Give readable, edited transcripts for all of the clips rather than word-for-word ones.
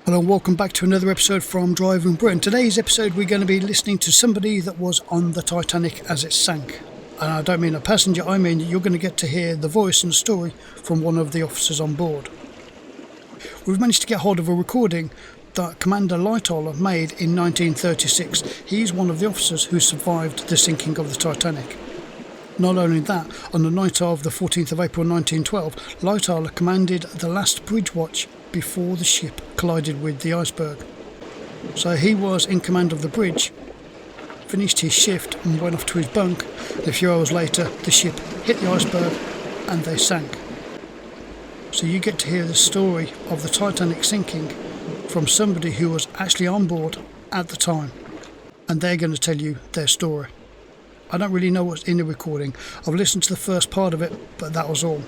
Hello and welcome back to another episode from Driving Britain. Today's episode we're going to be listening to somebody that was on the Titanic as it sank. And I don't mean a passenger, I mean you're going to get to hear the voice and story from one of the officers on board. We've managed to get hold of a recording that Commander Lightoller made in 1936. He's one of the officers who survived the sinking of the Titanic. Not only that, on the night of the 14th of April 1912, Lightoller commanded the last bridge watch before the ship collided with the iceberg. So he was in command of the bridge, finished his shift and went off to his bunk. A few hours later the ship hit the iceberg and they sank. So you get to hear the story of the Titanic sinking from somebody who was actually on board at the time, and they're going to tell you their story. I don't really know what's in the recording. I've listened to the first part of it, but that was all.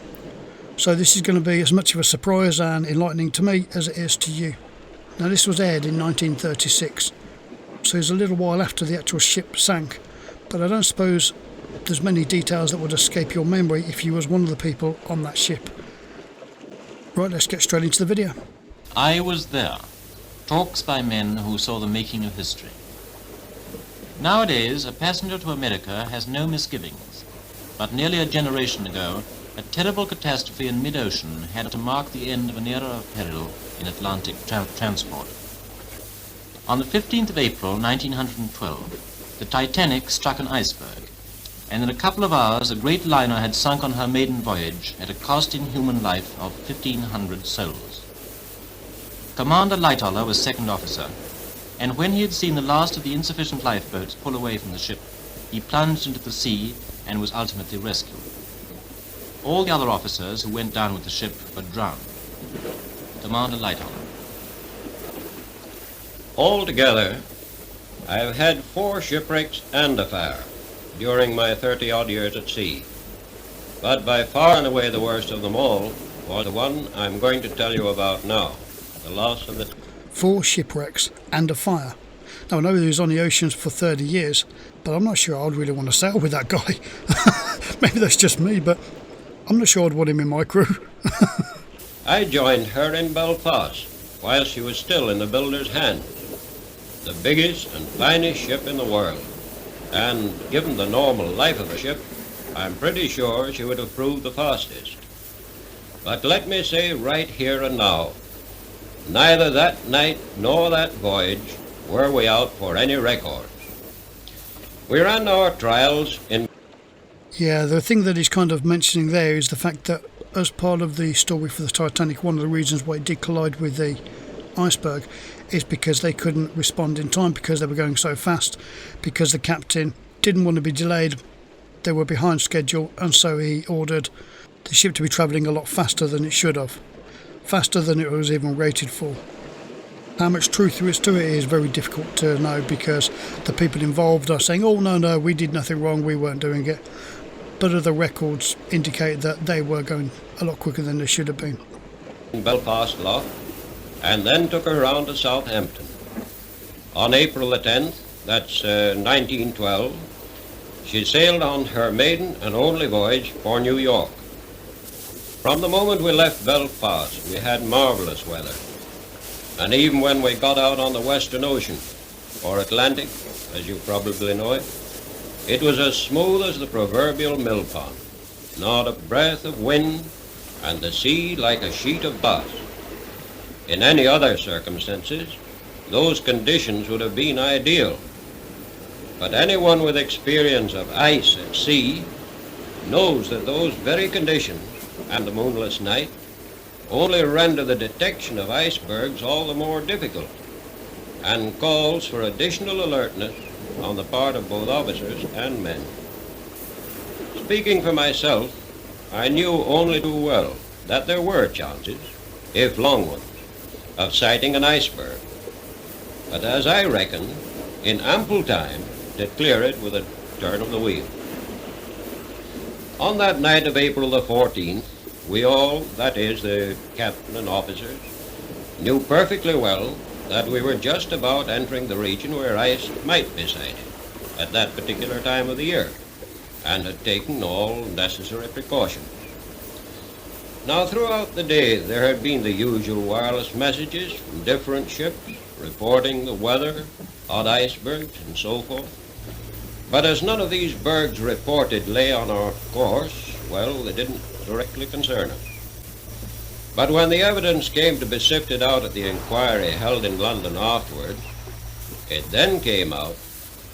So this is going to be as much of a surprise and enlightening to me as it is to you. Now this was aired in 1936, so it's a little while after the actual ship sank, but I don't suppose there's many details that would escape your memory if you was one of the people on that ship. Right, let's get straight into the video. I was there. Talks by men who saw the making of history. Nowadays, a passenger to America has no misgivings, but nearly a generation ago, a terrible catastrophe in mid-ocean had to mark the end of an era of peril in Atlantic transport. On the 15th of April 1912, the Titanic struck an iceberg, and in a couple of hours a great liner had sunk on her maiden voyage at a cost in human life of 1,500 souls. Commander Lightoller was second officer, and when he had seen the last of the insufficient lifeboats pull away from the ship, he plunged into the sea and was ultimately rescued. All the other officers who went down with the ship were drowned. Commander Lightoller. Altogether, I have had 4 shipwrecks and a fire during my 30-odd years at sea. But by far and away the worst of them all was the one I'm going to tell you about now, the loss of the... 4 shipwrecks and a fire. Now I know he was on the oceans for 30 years, but I'm not sure I'd really want to sail with that guy. Maybe that's just me, but I'm not sure I'd want him in my crew. I joined her in Belfast while she was still in the builder's hands. The biggest and finest ship in the world. And given the normal life of a ship, I'm pretty sure she would have proved the fastest. But let me say right here and now, neither that night nor that voyage were we out for any records. We ran our trials in... Yeah, the thing that he's kind of mentioning there is the fact that as part of the story for the Titanic, one of the reasons why it did collide with the iceberg is because they couldn't respond in time because they were going so fast, because the captain didn't want to be delayed. They were behind schedule, and so he ordered the ship to be travelling a lot faster than it should have, faster than it was even rated for. How much truth there is to it is very difficult to know, because the people involved are saying, oh no, we did nothing wrong, we weren't doing it. But other records indicate that they were going a lot quicker than they should have been. Belfast Lough, and then took her round to Southampton. On April the 10th, that's 1912, she sailed on her maiden and only voyage for New York. From the moment we left Belfast, we had marvellous weather. And even when we got out on the Western Ocean, or Atlantic, as you probably know it was as smooth as the proverbial mill pond, not a breath of wind, and the sea like a sheet of glass. In any other circumstances, those conditions would have been ideal. But anyone with experience of ice at sea knows that those very conditions, and the moonless night, only render the detection of icebergs all the more difficult, and calls for additional alertness on the part of both officers and men. Speaking for myself, I knew only too well that there were chances, if long ones, of sighting an iceberg, but as I reckon, in ample time to clear it with a turn of the wheel. On that night of April the 14th, we all, that is, the captain and officers, knew perfectly well that we were just about entering the region where ice might be sighted at that particular time of the year, and had taken all necessary precautions. Now, throughout the day, there had been the usual wireless messages from different ships, reporting the weather, odd icebergs, and so forth. But as none of these bergs reported lay on our course, well, they didn't directly concern us. But when the evidence came to be sifted out at the inquiry held in London afterwards, it then came out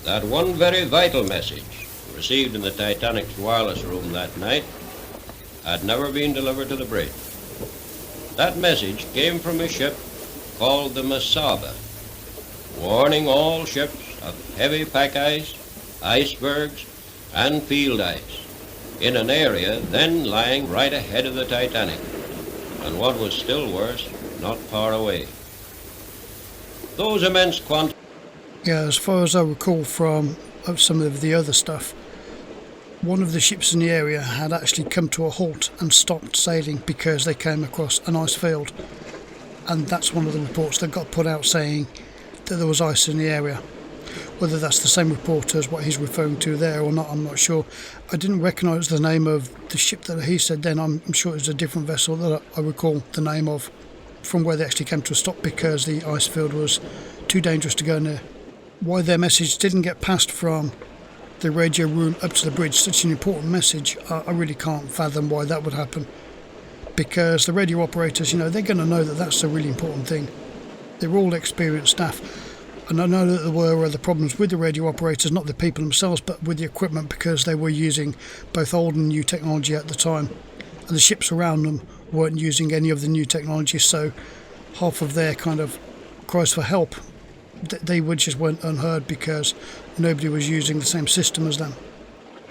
that one very vital message received in the Titanic's wireless room that night had never been delivered to the bridge. That message came from a ship called the Masaba, warning all ships of heavy pack ice, icebergs, and field ice in an area then lying right ahead of the Titanic, and what was still worse, not far away. Those immense quantities... Yeah, as far as I recall from some of the other stuff, one of the ships in the area had actually come to a halt and stopped sailing because they came across an ice field. And that's one of the reports that got put out saying that there was ice in the area. Whether that's the same report as what he's referring to there or not, I'm not sure. I didn't recognise the name of the ship that he said then. I'm sure it was a different vessel that I recall the name of from where they actually came to a stop because the ice field was too dangerous to go near. Why their message didn't get passed from the radio room up to the bridge, such an important message, I really can't fathom why that would happen. Because the radio operators, they're going to know that that's a really important thing. They're all experienced staff. And I know that there were other problems with the radio operators, not the people themselves, but with the equipment because they were using both old and new technology at the time. And the ships around them weren't using any of the new technology, so half of their kind of cries for help, they just weren't unheard because nobody was using the same system as them.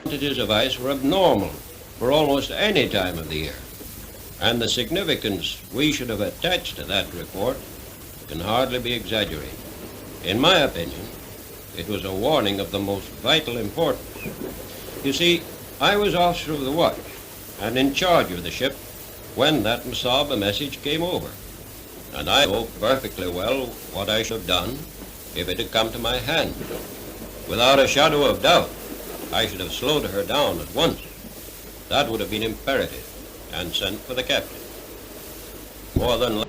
Quantities of ice were abnormal for almost any time of the year, and the significance we should have attached to that report can hardly be exaggerated. In my opinion, it was a warning of the most vital importance. You see, I was officer of the watch and in charge of the ship when that Masaba message came over, and I know perfectly well what I should have done if it had come to my hand. Without a shadow of doubt, I should have slowed her down at once. That would have been imperative, and sent for the captain. More than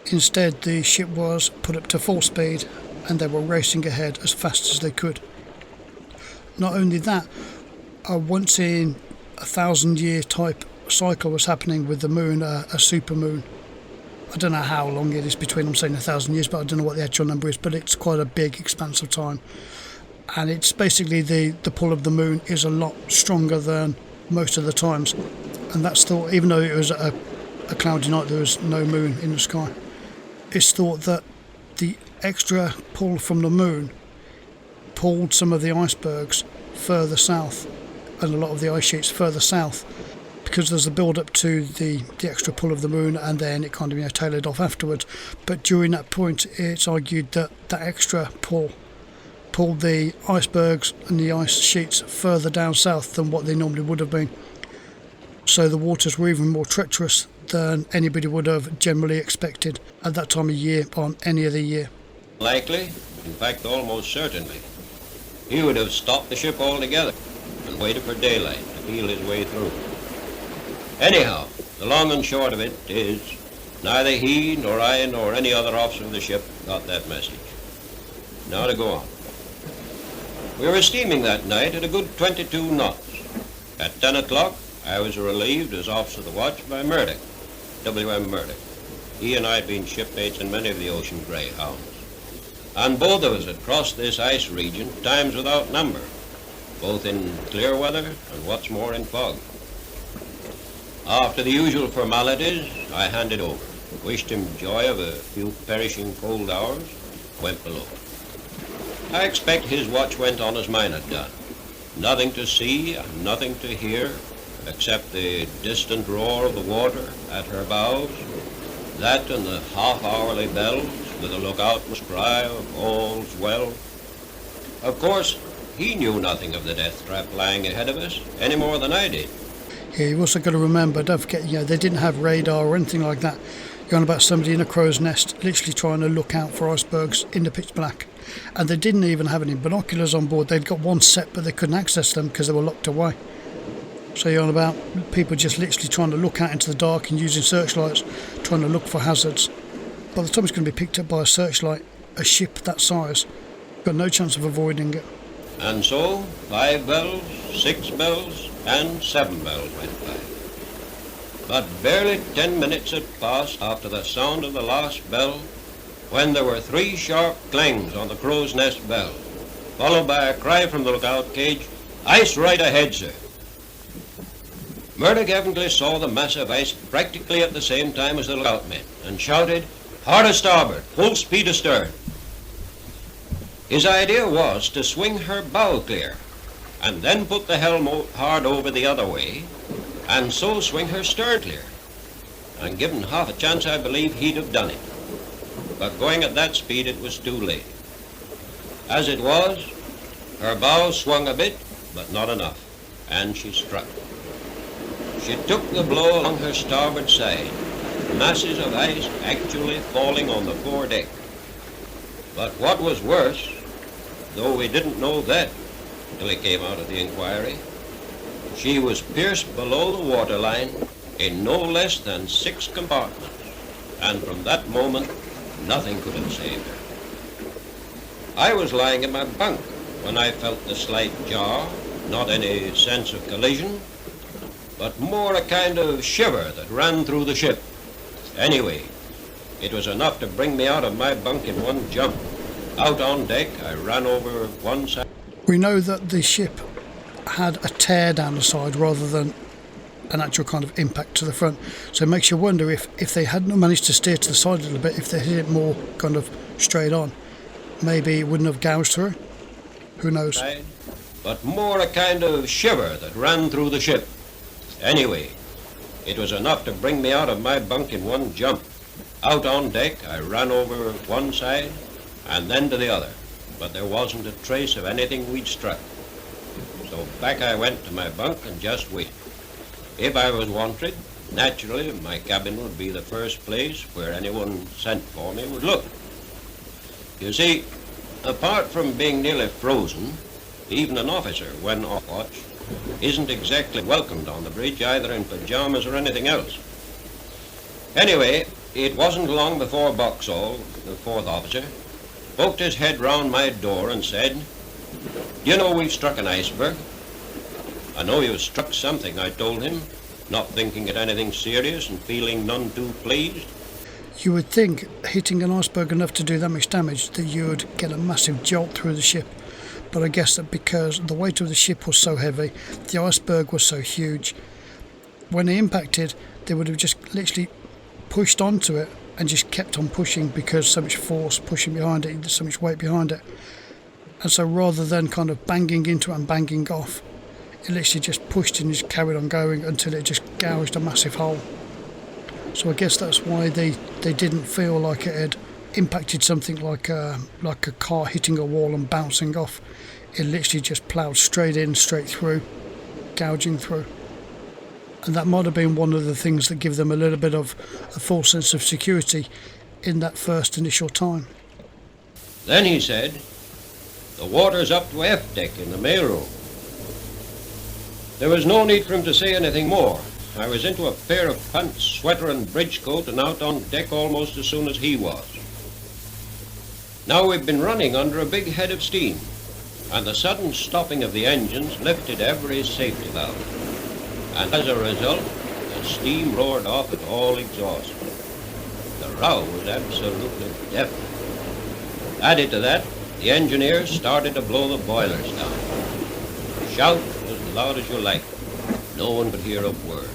Instead, the ship was put up to full speed and they were racing ahead as fast as they could. Not only that, a once in 1,000-year type cycle was happening with the moon, a supermoon. I don't know how long it is between, I'm saying 1,000 years, but I don't know what the actual number is, but it's quite a big expanse of time. And it's basically the pull of the moon is a lot stronger than most of the times. And that's thought, even though it was a cloudy night, there was no moon in the sky. It's thought that the extra pull from the moon pulled some of the icebergs further south and a lot of the ice sheets further south because there's a build up to the extra pull of the moon and then it kind of tailored off afterwards. But during that point it's argued that that extra pull pulled the icebergs and the ice sheets further down south than what they normally would have been. So the waters were even more treacherous than anybody would have generally expected at that time of year on any other year. likely, in fact almost certainly, he would have stopped the ship altogether and waited for daylight to feel his way through. Anyhow, the long and short of it is, neither he nor I nor any other officer of the ship got that message. Now to go on. We were steaming that night at a good 22 knots. At 10 o'clock, I was relieved as officer of the watch by Murdoch, W.M. Murdoch. He and I had been shipmates in many of the ocean greyhounds. And both of us had crossed this ice region times without number, both in clear weather and what's more in fog. After the usual formalities, I handed over, wished him joy of a few perishing cold hours, went below. I expect his watch went on as mine had done. Nothing to see and nothing to hear except the distant roar of the water at her bows, that and the half-hourly bells with a lookout must cry of all's well. Of course, he knew nothing of the death trap lying ahead of us, any more than I did. Yeah, you've also got to remember, don't forget, they didn't have radar or anything like that. You're on about somebody in a crow's nest literally trying to look out for icebergs in the pitch black. And they didn't even have any binoculars on board. They'd got one set, but they couldn't access them because they were locked away. So you're on about people just literally trying to look out into the dark and using searchlights, trying to look for hazards. By the time it's going to be picked up by a searchlight, a ship that size, you've got no chance of avoiding it. And so 5 bells, 6 bells, and 7 bells went by. But barely 10 minutes had passed after the sound of the last bell, when there were 3 sharp clangs on the crow's nest bell, followed by a cry from the lookout cage, "Ice right ahead, sir." Murdoch evidently saw the mass of ice practically at the same time as the lookout men, and shouted, "Hard a starboard, full speed astern." His idea was to swing her bow clear, and then put the helm hard over the other way, and so swing her stern clear. And given half a chance, I believe he'd have done it. But going at that speed, it was too late. As it was, her bow swung a bit, but not enough, and she struck. She took the blow along her starboard side, masses of ice actually falling on the foredeck. But what was worse, though we didn't know that till he came out of the inquiry, she was pierced below the waterline in no less than 6 compartments, and from that moment nothing could have saved her. I was lying in my bunk when I felt the slight jar, not any sense of collision, but more a kind of shiver that ran through the ship. Anyway, it was enough to bring me out of my bunk in one jump. Out on deck, I ran over one side. We know that the ship had a tear down the side rather than an actual kind of impact to the front. So it makes you wonder if they hadn't managed to steer to the side a little bit, if they hit it more kind of straight on, maybe it wouldn't have gouged through. Who knows? But more a kind of shiver that ran through the ship. Anyway, it was enough to bring me out of my bunk in one jump. Out on deck, I ran over one side and then to the other, but there wasn't a trace of anything we'd struck. So back I went to my bunk and just waited. If I was wanted, naturally my cabin would be the first place where anyone sent for me would look. You see, apart from being nearly frozen, even an officer, when off watch, isn't exactly welcomed on the bridge, either in pajamas or anything else. Anyway, it wasn't long before Boxall, the 4th officer, poked his head round my door and said, "You know we've struck an iceberg." "I know you've struck something," I told him, not thinking it anything serious and feeling none too pleased. You would think hitting an iceberg enough to do that much damage that you would get a massive jolt through the ship. But I guess that because the weight of the ship was so heavy, the iceberg was so huge, when they impacted, they would have just literally pushed onto it and just kept on pushing because so much force pushing behind it, so much weight behind it. And so rather than kind of banging into it and banging off, it literally just pushed and just carried on going until it just gouged a massive hole. So I guess that's why they didn't feel like it had impacted something like a car hitting a wall and bouncing off. It literally just ploughed straight in, straight through, gouging through. And that might have been one of the things that give them a little bit of a false sense of security in that first initial time. Then he said, "The water's up to F deck in the mail room." There was no need for him to say anything more. I was into a pair of pants, sweater and bridge coat and out on deck almost as soon as he was. Now we'd been running under a big head of steam, and the sudden stopping of the engines lifted every safety valve, and as a result, the steam roared off at all exhaust. The row was absolutely deafening. Added to that, the engineers started to blow the boilers down. Shout as loud as you like. No one could hear a word.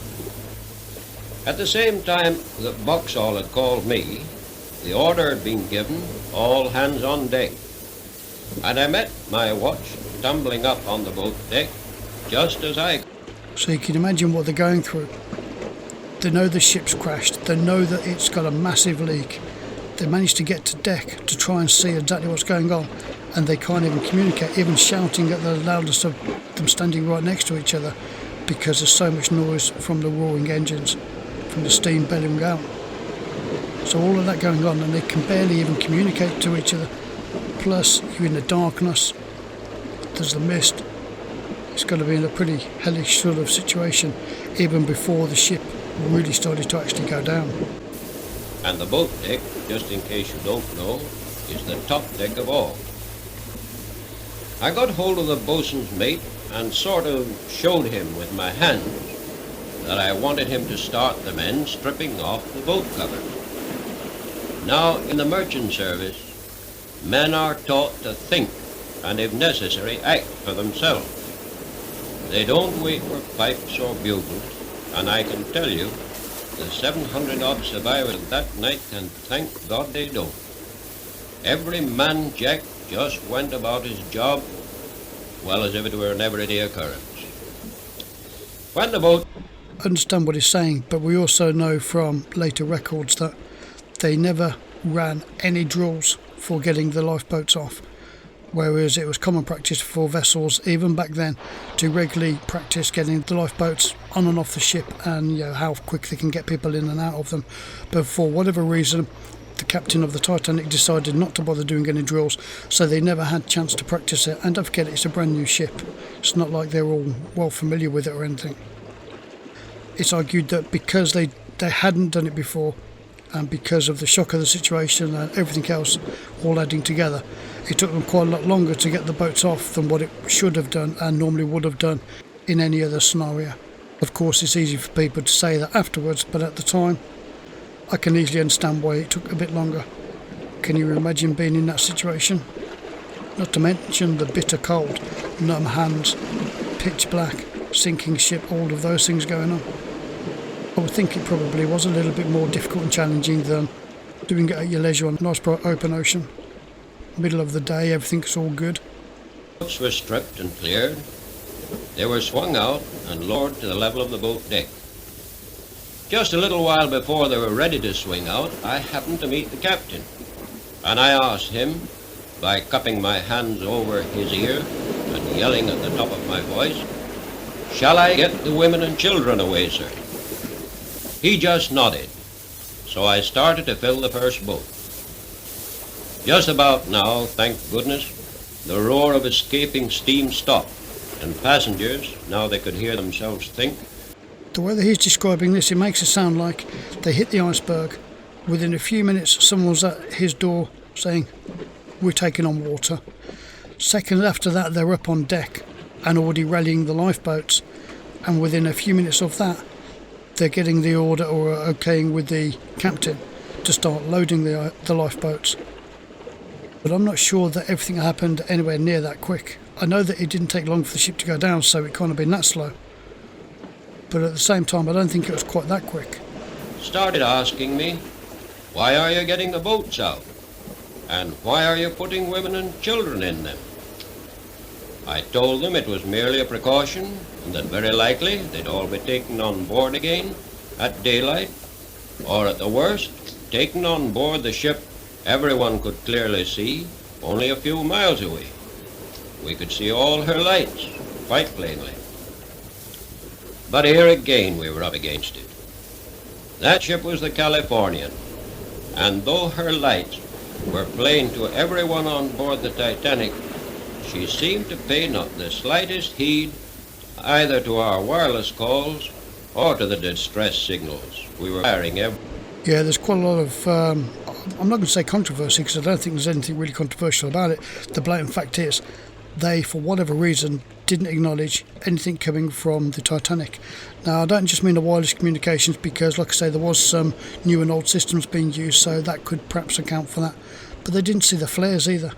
At the same time that Boxall had called me, the order had been given, all hands on deck. And I met my watch tumbling up on the boat deck just as I... So you can imagine what they're going through. They know the ship's crashed, they know that it's got a massive leak. They managed to get to deck to try and see exactly what's going on, and they can't even communicate, even shouting at the loudest of them standing right next to each other because there's so much noise from the roaring engines, from the steam bellowing out. So all of that going on, and they can barely even communicate to each other. Plus, you're in the darkness, there's the mist. It's got to be in a pretty hellish sort of situation even before the ship really started to actually go down. And the boat deck, just in case you don't know, is the top deck of all. I got hold of the boatswain's mate and sort of showed him with my hands that I wanted him to start the men stripping off the boat covers. Now, in the merchant service, men are taught to think and, if necessary, act for themselves. They don't wait for pipes or bugles, and I can tell you, the 700-odd survivors that night can thank God they don't. Every man jack just went about his job well as if it were an everyday occurrence. When the boat... I understand what he's saying, but we also know from later records that they never ran any drills for getting the lifeboats off, whereas it was common practice for vessels even back then to regularly practice getting the lifeboats on and off the ship and how quick they can get people in and out of them. But for whatever reason, the captain of the Titanic decided not to bother doing any drills, so they never had a chance to practice it. And don't forget, it's a brand new ship. It's not like they're all well familiar with it or anything. It's argued that because they hadn't done it before, and because of the shock of the situation and everything else all adding together, it took them quite a lot longer to get the boats off than what it should have done and normally would have done in any other scenario. Of course, it's easy for people to say that afterwards, but at the time, I can easily understand why it took a bit longer. Can you imagine being in that situation? Not to mention the bitter cold, numb hands, pitch black, sinking ship, all of those things going on. I would think it probably was a little bit more difficult and challenging than doing it at your leisure on a nice bright open ocean. Middle of the day, everything's all good. boats were stripped and cleared. They were swung out and lowered to the level of the boat deck. Just a little while before they were ready to swing out, I happened to meet the captain, and I asked him, by cupping my hands over his ear and yelling at the top of my voice, "Shall I get the women and children away, sir?" He just nodded, so I started to fill the first boat. Just about now, thank goodness, the roar of escaping steam stopped, and passengers, now they could hear themselves think. The way that he's describing this, it makes it sound like they hit the iceberg. Within a few minutes, someone was at his door saying, "We're taking on water." Seconds after that, they're up on deck and already rallying the lifeboats. And within a few minutes of that, they're getting the order or okaying with the captain to start loading the lifeboats. But I'm not sure that everything happened anywhere near that quick. I know that it didn't take long for the ship to go down, so it can't have been that slow. But at the same time, I don't think it was quite that quick. Started asking me, "Why are you getting the boats out? And why are you putting women and children in them?" I told them it was merely a precaution, and that very likely they'd all be taken on board again at daylight, or at the worst, taken on board the ship everyone could clearly see only a few miles away. We could see all her lights quite plainly. But here again we were up against it. That ship was the Californian, and though her lights were plain to everyone on board the Titanic, she seemed to pay not the slightest heed either to our wireless calls or to the distress signals we were firing every. Yeah, there's quite a lot of, I'm not going to say controversy, because I don't think there's anything really controversial about it. The blatant fact is, they, for whatever reason, didn't acknowledge anything coming from the Titanic. Now, I don't just mean the wireless communications, because, like I say, there was some new and old systems being used, so that could perhaps account for that. But they didn't see the flares either.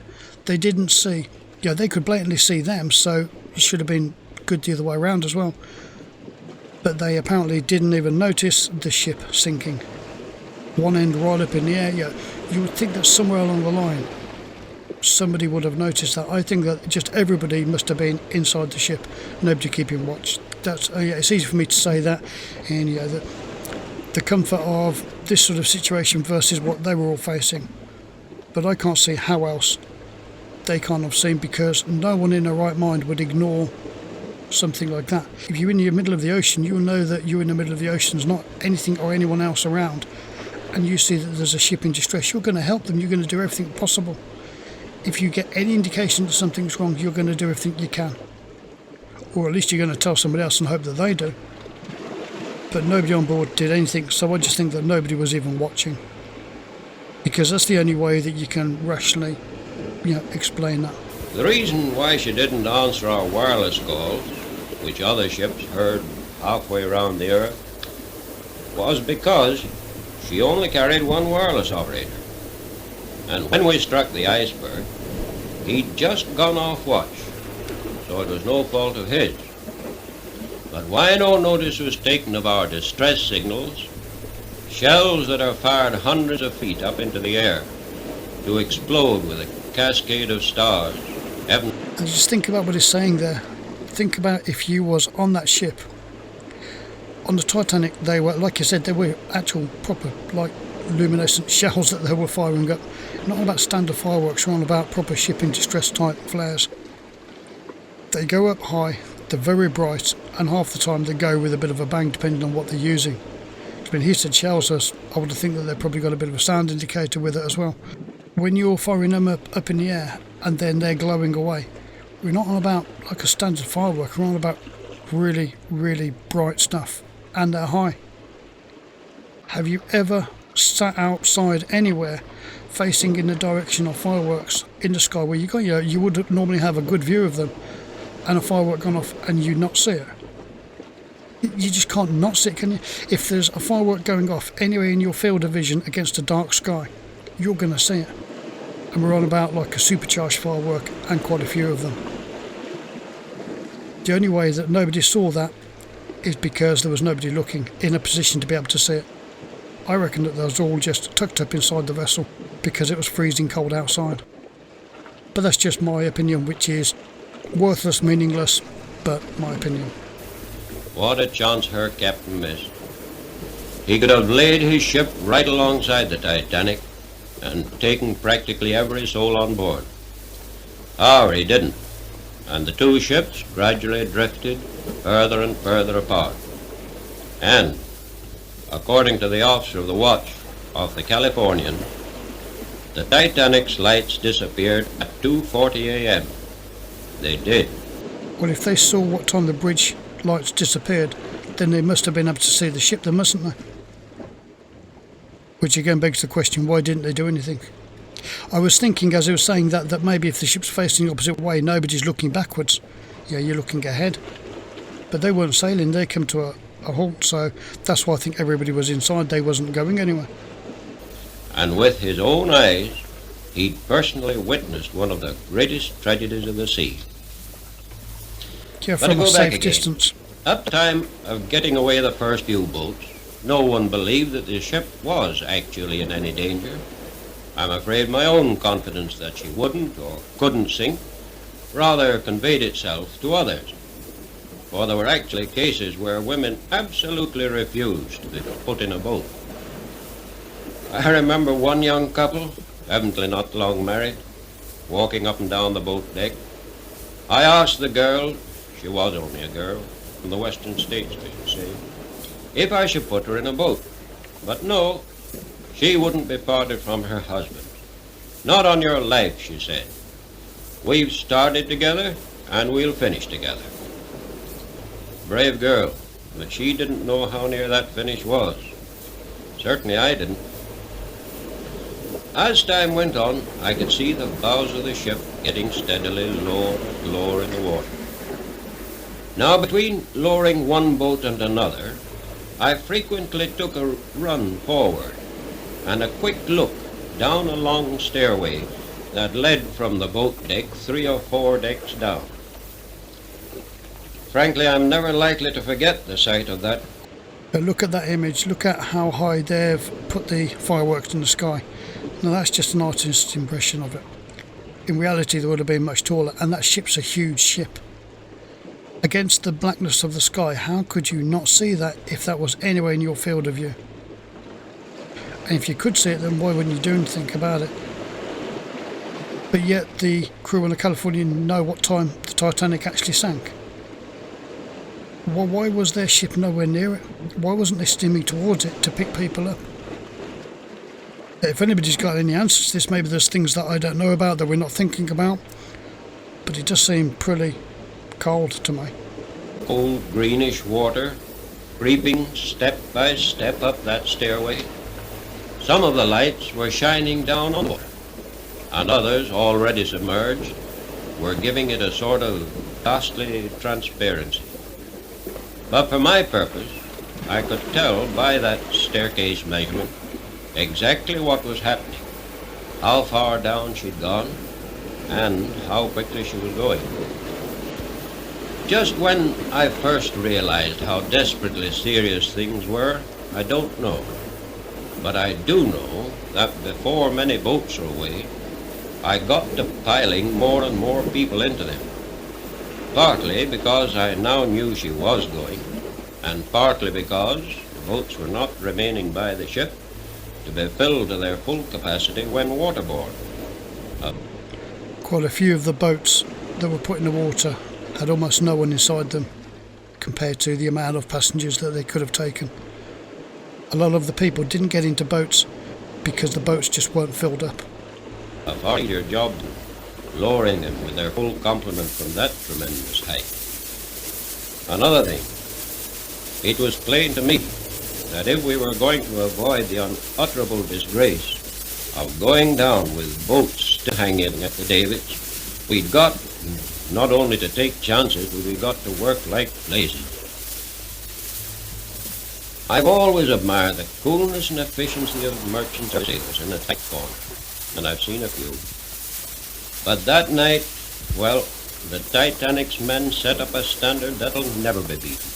They didn't see, they could blatantly see them, so it should have been good the other way around as well. But they apparently didn't even notice the ship sinking. One end right up in the air. You would think that somewhere along the line somebody would have noticed that. I think that just everybody must have been inside the ship, nobody keeping watch. That's it's easy for me to say that, and the comfort of this sort of situation versus what they were all facing. But I can't see how else they can't have seen, because no one in their right mind would ignore something like that. If you're in the middle of the ocean, you'll know that you're in the middle of the ocean. There's not anything or anyone else around, and you see that there's a ship in distress. You're going to help them. You're going to do everything possible. If you get any indication that something's wrong, you're going to do everything you can. or at least you're going to tell somebody else and hope that they do. But nobody on board did anything, so I just think that nobody was even watching, because that's the only way that you can rationally, explain that. The reason why she didn't answer our wireless calls, which other ships heard halfway around the Earth, was because she only carried one wireless operator. And when we struck the iceberg, he'd just gone off watch, so it was no fault of his. But why no notice was taken of our distress signals, shells that are fired hundreds of feet up into the air to explode with a cascade of stars. And just think about what he's saying there. Think about if you was on that ship. On the Titanic, they were, like you said, they were actual proper, luminescent shells that they were firing up. Not about standard fireworks, we're on about proper shipping distress type flares. They go up high, they're very bright, and half the time they go with a bit of a bang depending on what they're using. When he said shells, I would think that they've probably got a bit of a sound indicator with it as well. When you're firing them up in the air and then they're glowing away, we're not on about like a standard firework, we're on about really, really bright stuff, and they're high. Have you ever sat outside anywhere facing in the direction of fireworks in the sky where you would normally have a good view of them, and a firework gone off and you not see it? You just can't not see it, can you? If there's a firework going off anywhere in your field of vision against a dark sky, you're going to see it. And we're on about like a supercharged firework, and quite a few of them. The only way that nobody saw that is because there was nobody looking in a position to be able to see it. I reckon that they was all just tucked up inside the vessel because it was freezing cold outside. But that's just my opinion, which is worthless, meaningless, but my opinion. What a chance her captain missed. He could have laid his ship right alongside the Titanic and taken practically every soul on board. However, he didn't, and the two ships gradually drifted further and further apart. And, according to the officer of the watch of the Californian, the Titanic's lights disappeared at 2:40 a.m. They did. Well, if they saw what time the bridge lights disappeared, then they must have been able to see the ship then, mustn't they? Which again begs the question, why didn't they do anything? I was thinking as I was saying that maybe if the ship's facing the opposite way, nobody's looking backwards. Yeah, you're looking ahead. But they weren't sailing, they came to a halt, so that's why I think everybody was inside, they wasn't going anywhere. And with his own eyes, he'd personally witnessed one of the greatest tragedies of the sea. Yeah, from a safe distance. At the time of getting away the first U-boats, no one believed that the ship was actually in any danger. I'm afraid my own confidence that she wouldn't or couldn't sink rather conveyed itself to others. For there were actually cases where women absolutely refused to be put in a boat. I remember one young couple, evidently not long married, walking up and down the boat deck. I asked the girl, she was only a girl, from the western states, I should say, if I should put her in a boat. But no, she wouldn't be parted from her husband. Not on your life, she said. We've started together, and we'll finish together. Brave girl, but she didn't know how near that finish was. Certainly I didn't. As time went on, I could see the bows of the ship getting steadily lower and lower in the water. Now, between lowering one boat and another, I frequently took a run forward and a quick look down a long stairway that led from the boat deck 3 or 4 decks down. Frankly, I'm never likely to forget the sight of that. But look at that image, look at how high they've put the fireworks in the sky. Now that's just an artist's impression of it. In reality they would have been much taller, and that ship's a huge ship. Against the blackness of the sky, how could you not see that if that was anywhere in your field of view? And if you could see it, then why wouldn't you do anything about it? But yet the crew on the Californian know what time the Titanic actually sank. Well, why was their ship nowhere near it? Why wasn't they steaming towards it to pick people up? If anybody's got any answers to this, maybe there's things that I don't know about that we're not thinking about. But it does seem pretty cold to me. cold greenish water creeping step by step up that stairway. Some of the lights were shining down on the water, and others, already submerged, were giving it a sort of ghastly transparency. But for my purpose, I could tell by that staircase measurement exactly what was happening, how far down she'd gone, and how quickly she was going. Just when I first realized how desperately serious things were, I don't know. But I do know that before many boats were away, I got to piling more and more people into them. Partly because I now knew she was going, and partly because the boats were not remaining by the ship to be filled to their full capacity when waterborne. Quite a few of the boats that were put in the water had almost no one inside them compared to the amount of passengers that they could have taken. A lot of the people didn't get into boats because the boats just weren't filled up. A far easier job than lowering them with their full complement from that tremendous height. Another thing, it was plain to me that if we were going to avoid the unutterable disgrace of going down with boats still hanging at the davits, we'd got not only to take chances, but we got to work like blazes. I've always admired the coolness and efficiency of merchant sailors in a tight corner, and I've seen a few. But that night, well, the Titanic's men set up a standard that'll never be beaten.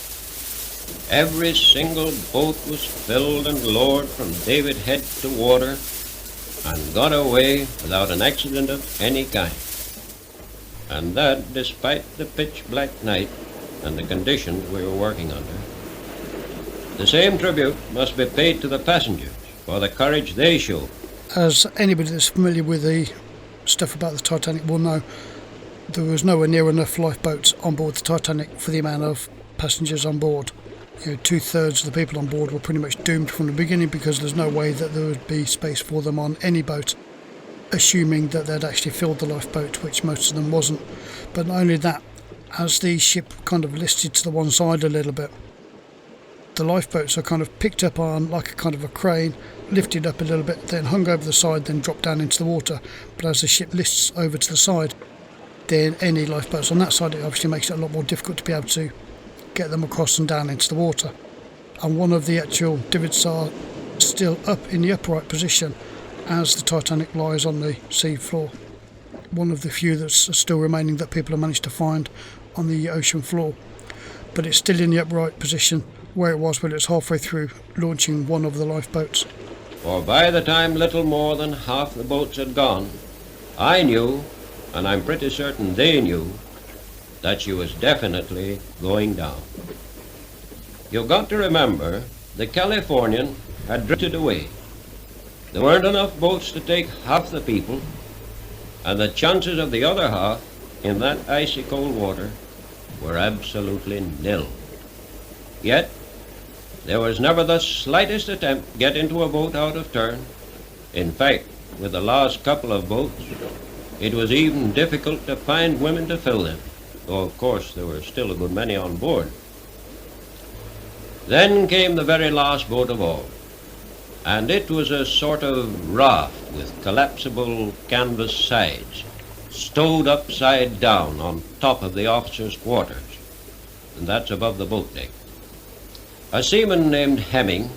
Every single boat was filled and lowered from davit head to water and got away without an accident of any kind. And that despite the pitch-black night and the conditions we were working under. The same tribute must be paid to the passengers for the courage they showed. As anybody that's familiar with the stuff about the Titanic will know, there was nowhere near enough lifeboats on board the Titanic for the amount of passengers on board. You know, 2/3 of the people on board were pretty much doomed from the beginning because there's no way that there would be space for them on any boat, assuming that they'd actually filled the lifeboat, which most of them wasn't. But not only that, as the ship kind of listed to the one side a little bit, the lifeboats are kind of picked up on like a kind of a crane, lifted up a little bit, then hung over the side, then dropped down into the water. But as the ship lists over to the side, then any lifeboats on that side, it obviously makes it a lot more difficult to be able to get them across and down into the water. And one of the actual davits are still up in the upright position as the Titanic lies on the sea floor. One of the few that's still remaining that people have managed to find on the ocean floor. But it's still in the upright position where it was when it was halfway through launching one of the lifeboats. For by the time little more than half the boats had gone, I knew, and I'm pretty certain they knew, that she was definitely going down. You've got to remember, the Californian had drifted away. There weren't enough boats to take half the people, and the chances of the other half in that icy cold water were absolutely nil. Yet, there was never the slightest attempt to get into a boat out of turn. In fact, with the last couple of boats, it was even difficult to find women to fill them, though of course there were still a good many on board. Then came the very last boat of all, and it was a sort of raft with collapsible canvas sides, stowed upside down on top of the officers' quarters, and that's above the boat deck. A seaman named Hemming,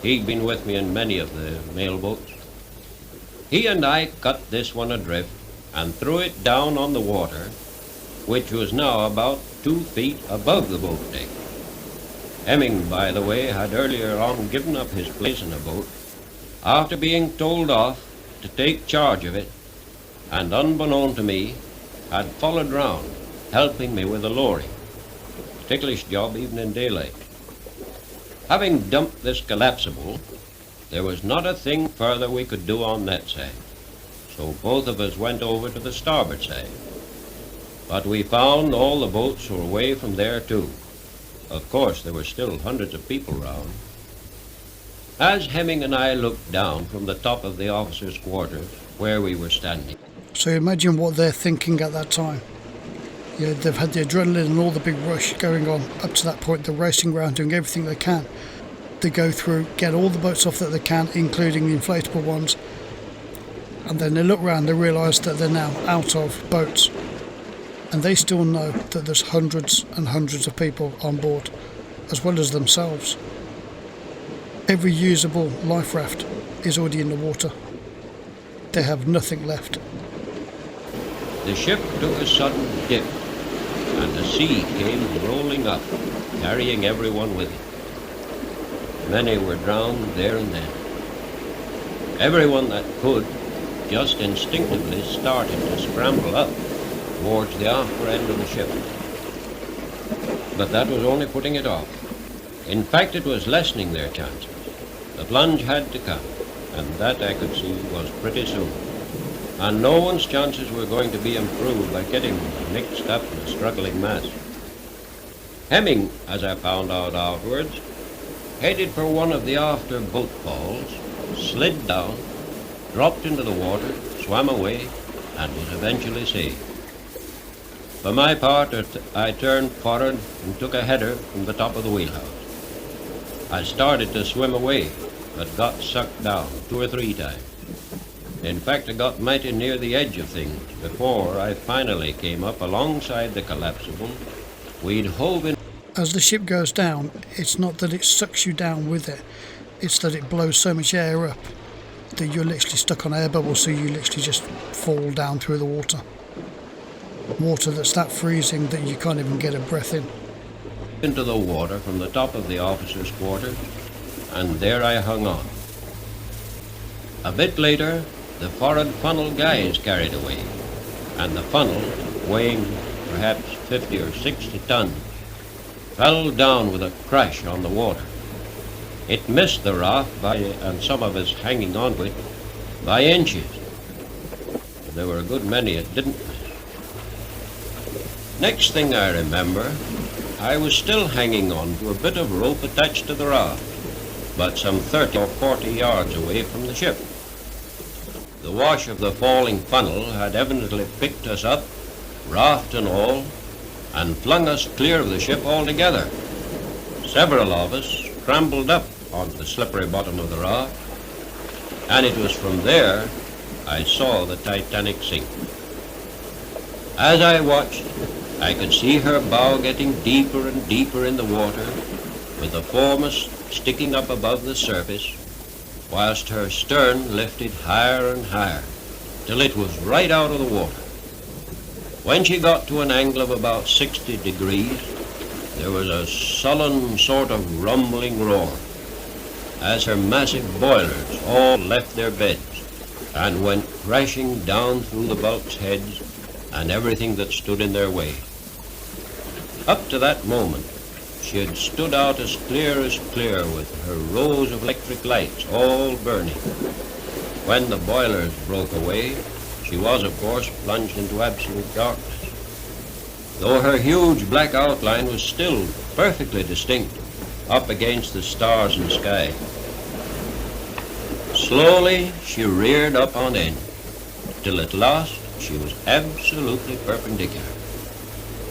he'd been with me in many of the mail boats, he and I cut this one adrift and threw it down on the water, which was now about 2 feet above the boat deck. Hemming, by the way, had earlier on given up his place in the boat after being told off to take charge of it, and unbeknown to me, had followed round, helping me with the lowering. Ticklish job even in daylight. Having dumped this collapsible, there was not a thing further we could do on that side, so both of us went over to the starboard side. But we found all the boats were away from there too. Of course, there were still hundreds of people round. As Hemming and I looked down from the top of the officers' quarters, where we were standing. So imagine what they're thinking at that time. Yeah, they've had the adrenaline and all the big rush going on up to that point. They're racing around doing everything they can to go through, get all the boats off that they can, including the inflatable ones. And then they look around, they realise that they're now out of boats. And they still know that there's hundreds and hundreds of people on board, as well as themselves. Every usable life raft is already in the water. They have nothing left. The ship took a sudden dip, and the sea came rolling up, carrying everyone with it. Many were drowned there and then. Everyone that could just instinctively started to scramble up towards the after end of the ship. But that was only putting it off. In fact, it was lessening their chances. The plunge had to come, and that I could see was pretty soon. And no one's chances were going to be improved by getting mixed up in a struggling mass. Hemming, as I found out afterwards, headed for one of the after boat falls, slid down, dropped into the water, swam away, and was eventually saved. For my part, I turned forward and took a header from the top of the wheelhouse. I started to swim away, but got sucked down 2 or 3 times. In fact, I got mighty near the edge of things before I finally came up alongside the collapsible. We'd hove in. As the ship goes down, it's not that it sucks you down with it, it's that it blows so much air up that you're literally stuck on air bubbles, so you literally just fall down through the water. Water that's that freezing that you can't even get a breath in. Into the water from the top of the officers' quarters, and there I hung on. A bit later, the forward funnel guys carried away, and the funnel, weighing perhaps 50 or 60 tons, fell down with a crash on the water. It missed the raft and some of us hanging on to it by inches. There were a good many it didn't miss. Next thing I remember, I was still hanging on to a bit of rope attached to the raft, but some 30 or 40 yards away from the ship. The wash of the falling funnel had evidently picked us up, raft and all, and flung us clear of the ship altogether. Several of us scrambled up onto the slippery bottom of the raft, and it was from there I saw the Titanic sink. As I watched, I could see her bow getting deeper and deeper in the water, with the foremast sticking up above the surface, whilst her stern lifted higher and higher, till it was right out of the water. When she got to an angle of about 60 degrees, there was a sullen sort of rumbling roar, as her massive boilers all left their beds and went crashing down through the bulkheads and everything that stood in their way. Up to that moment, she had stood out as clear with her rows of electric lights all burning. When the boilers broke away, she was, of course, plunged into absolute darkness, though her huge black outline was still perfectly distinct up against the stars and sky. Slowly, she reared up on end, till at last she was absolutely perpendicular.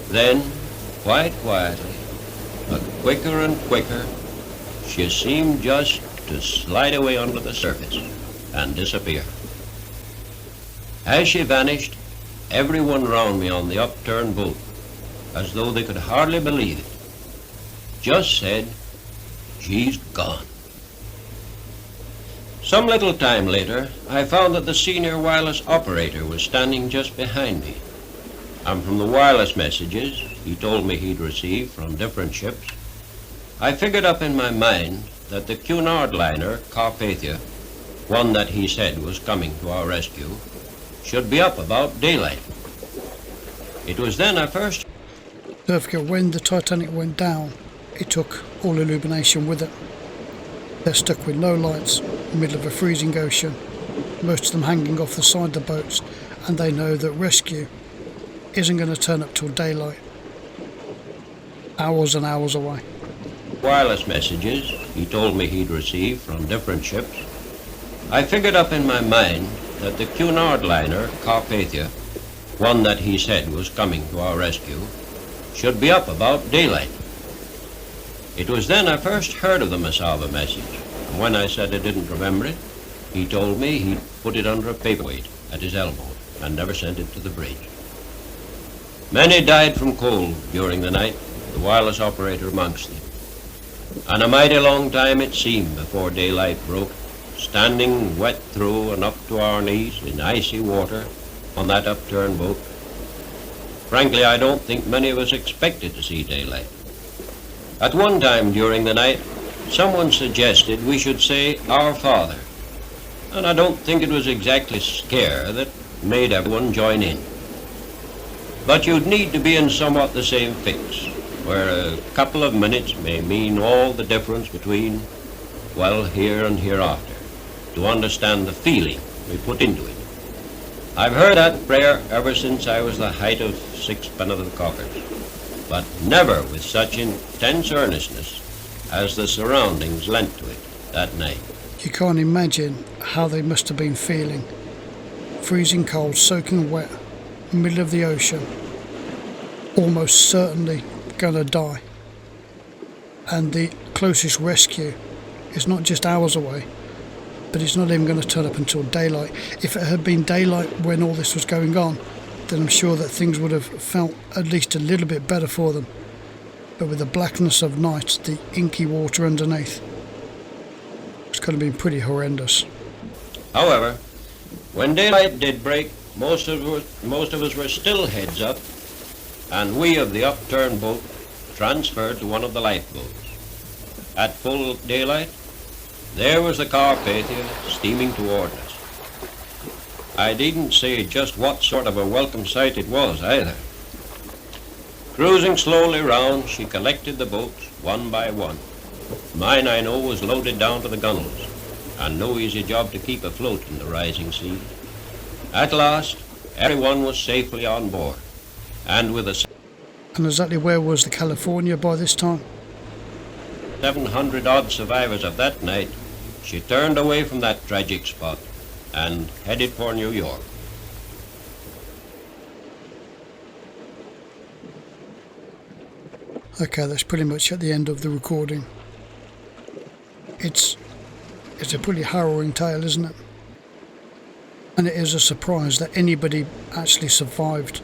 Then, quite quietly, but quicker and quicker, she seemed just to slide away under the surface and disappear. As she vanished, everyone round me on the upturned boat, as though they could hardly believe it, just said, "She's gone." Some little time later, I found that the senior wireless operator was standing just behind me, and from the wireless messages he told me he'd received from different ships, I figured up in my mind that the Cunard liner, Carpathia, one that he said was coming to our rescue, should be up about daylight. It was then I first... Don't forget, when the Titanic went down, it took all illumination with it. They're stuck with no lights, in the middle of a freezing ocean, most of them hanging off the side of the boats, and they know that rescue isn't going to turn up till daylight. Hours and hours away. Wireless messages he told me he'd received from different ships, I figured up in my mind that the Cunard liner, Carpathia, one that he said was coming to our rescue, should be up about daylight. It was then I first heard of the Masaba message, and when I said I didn't remember it, he told me he'd put it under a paperweight at his elbow and never sent it to the bridge. Many died from cold during the night, the wireless operator amongst them. And a mighty long time it seemed before daylight broke, standing wet through and up to our knees in icy water on that upturned boat. Frankly, I don't think many of us expected to see daylight. At one time during the night, someone suggested we should say, "Our Father," and I don't think it was exactly scare that made everyone join in. But you'd need to be in somewhat the same fix, where a couple of minutes may mean all the difference between, well, here and hereafter, to understand the feeling we put into it. I've heard that prayer ever since I was the height of 6 penitent cockers, but never with such intense earnestness as the surroundings lent to it that night. You can't imagine how they must have been feeling. Freezing cold, soaking wet, middle of the ocean, almost certainly gonna die. And the closest rescue is not just hours away, but it's not even going to turn up until daylight. If it had been daylight when all this was going on, then I'm sure that things would have felt at least a little bit better for them. But with the blackness of night, the inky water underneath, it's going to be pretty horrendous. However, when daylight did break, most of us were still heads up, and we of the upturned boat transferred to one of the lifeboats. At full daylight, there was the Carpathia steaming toward us. I needn't say just what sort of a welcome sight it was either. Cruising slowly round, she collected the boats one by one. Mine, I know, was loaded down to the gunwales, and no easy job to keep afloat in the rising sea. At last, everyone was safely on board, and with a... And exactly where was the California by this time? 700-odd survivors of that night, she turned away from that tragic spot and headed for New York. Okay, that's pretty much at the end of the recording. It's a pretty harrowing tale, isn't it? And it is a surprise that anybody actually survived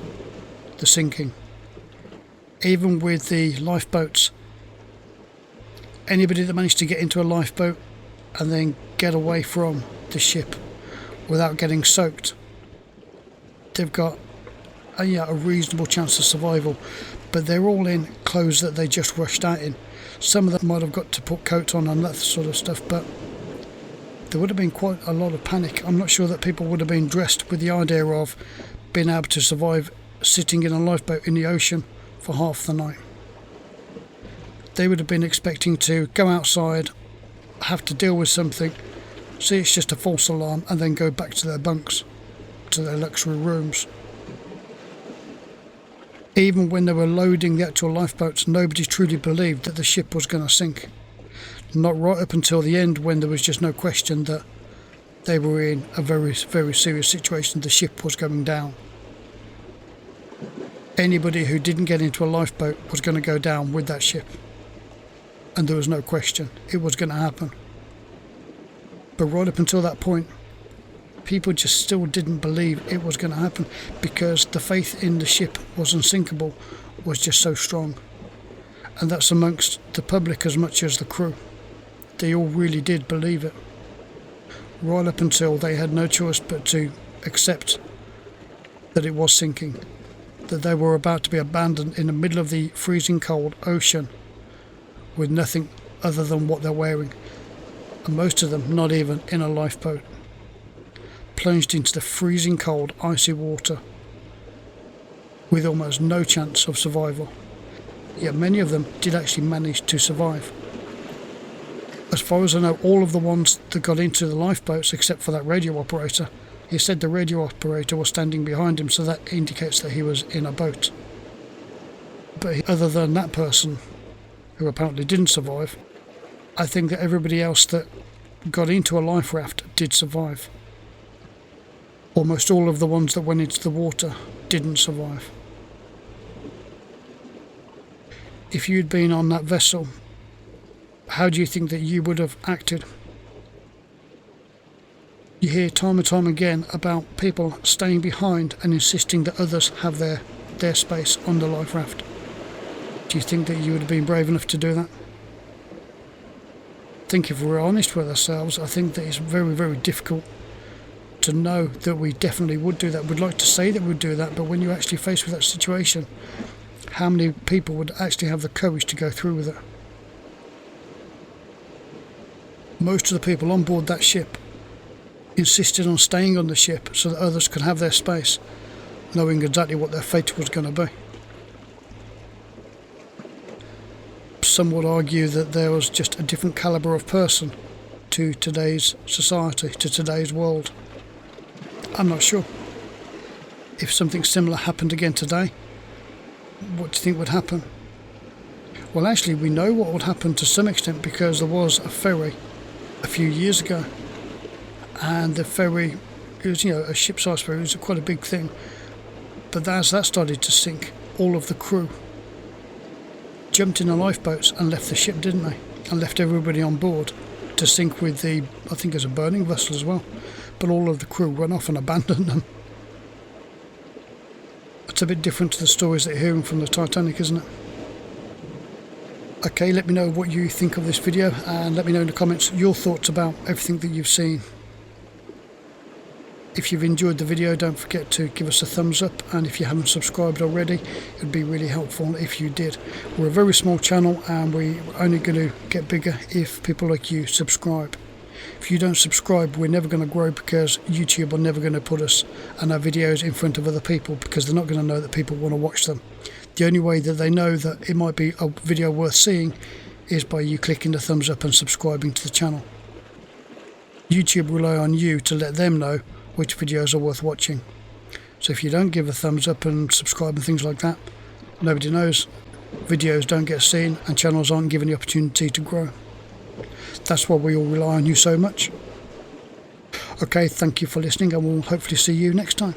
the sinking. Even with the lifeboats, anybody that managed to get into a lifeboat and then get away from the ship without getting soaked, they've got a reasonable chance of survival. But they're all in clothes that they just rushed out in. Some of them might have got to put coats on and that sort of stuff, but there would have been quite a lot of panic. I'm not sure that people would have been dressed with the idea of being able to survive sitting in a lifeboat in the ocean for half the night. They would have been expecting to go outside, have to deal with something, see it's just a false alarm, and then go back to their bunks, to their luxury rooms. Even when they were loading the actual lifeboats, nobody truly believed that the ship was going to sink. Not right up until the end, when there was just no question that they were in a very, very serious situation. The ship was going down. Anybody who didn't get into a lifeboat was going to go down with that ship. And there was no question. It was going to happen. But right up until that point, people just still didn't believe it was going to happen, because the faith in the ship was unsinkable was just so strong. And that's amongst the public as much as the crew. They all really did believe it. Right up until they had no choice but to accept that it was sinking, that they were about to be abandoned in the middle of the freezing cold ocean with nothing other than what they're wearing, and most of them not even in a lifeboat, plunged into the freezing cold icy water with almost no chance of survival. Yet many of them did actually manage to survive. As far as I know, all of the ones that got into the lifeboats, except for that radio operator, he said the radio operator was standing behind him, so that indicates that he was in a boat. But other than that person, who apparently didn't survive, I think that everybody else that got into a life raft did survive. Almost all of the ones that went into the water didn't survive. If you'd been on that vessel, how do you think that you would have acted? You hear time and time again about people staying behind and insisting that others have their space on the life raft. Do you think that you would have been brave enough to do that? I think if we're honest with ourselves, I think that it's very, very difficult to know that we definitely would do that. We'd like to say that we'd do that, but when you're actually faced with that situation, how many people would actually have the courage to go through with it? Most of the people on board that ship insisted on staying on the ship so that others could have their space, knowing exactly what their fate was going to be. Some would argue that there was just a different calibre of person to today's society, to today's world. I'm not sure. If something similar happened again today, what do you think would happen? Well, actually, we know what would happen to some extent, because there was a ferry a few years ago, and the ferry, it was, a ship-sized ferry, it was quite a big thing, but as that started to sink, all of the crew jumped in the lifeboats and left the ship, didn't they? And left everybody on board to sink with I think it was a burning vessel as well, but all of the crew ran off and abandoned them. It's a bit different to the stories that you're hearing from the Titanic, isn't it? Okay, let me know what you think of this video, and let me know in the comments your thoughts about everything that you've seen. If you've enjoyed the video, don't forget to give us a thumbs up, and if you haven't subscribed already, it would be really helpful if you did. We're a very small channel, and we're only going to get bigger if people like you subscribe. If you don't subscribe, we're never going to grow, because YouTube are never going to put us and our videos in front of other people, because they're not going to know that people want to watch them. The only way that they know that it might be a video worth seeing is by you clicking the thumbs up and subscribing to the channel. YouTube rely on you to let them know which videos are worth watching. So if you don't give a thumbs up and subscribe and things like that, nobody knows. Videos don't get seen and channels aren't given the opportunity to grow. That's why we all rely on you so much. Okay, thank you for listening, and we'll hopefully see you next time.